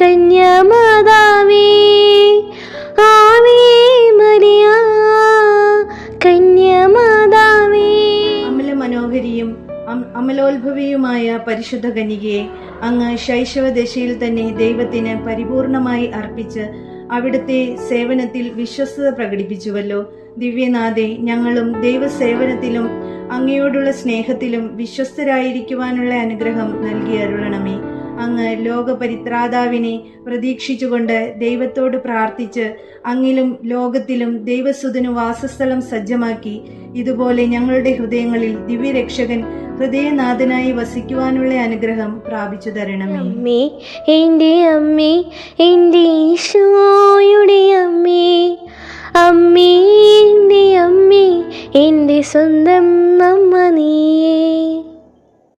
കന്യാമാതാവേ, Ave Maria കന്യാമാതാവേ. അമലമനോഹരിയും അമലോത്ഭവിയുമായ പരിശുദ്ധ കന്യകയെ അങ്ങ് ശൈശവദശയിൽ തന്നെ ദൈവത്തിന് പരിപൂർണമായി അർപ്പിച്ച് അവിടുത്തെ സേവനത്തിൽ വിശ്വസ്തത പ്രകടിപ്പിച്ചുവല്ലോ. ദിവ്യനാഥേ, ഞങ്ങളും ദൈവസേവനത്തിലും അങ്ങയോടുള്ള സ്നേഹത്തിലും വിശ്വസ്തരായിരിക്കുവാനുള്ള അനുഗ്രഹം നൽകി അരുളണമേ. അങ്ങ് ലോകപരിത്രാതാവിനെ പ്രതീക്ഷിച്ചുകൊണ്ട് ദൈവത്തോട് പ്രാർത്ഥിച്ച് അങ്ങിലും ലോകത്തിലും ദൈവസുതനു വാസസ്ഥലം സജ്ജമാക്കി, ഇതുപോലെ ഞങ്ങളുടെ ഹൃദയങ്ങളിൽ ദിവ്യരക്ഷകൻ ഹൃദയനാഥനായി വസിക്കുവാനുള്ള അനുഗ്രഹം പ്രാപിച്ചു തരണമേ. അമ്മേ, എൻ്റെ അമ്മേ, എൻ്റെ ഈശോയുടെ അമ്മേ, അമ്മേ എൻ്റെ അമ്മേ, എൻ്റെ സ്വന്തം അമ്മ നീയേ.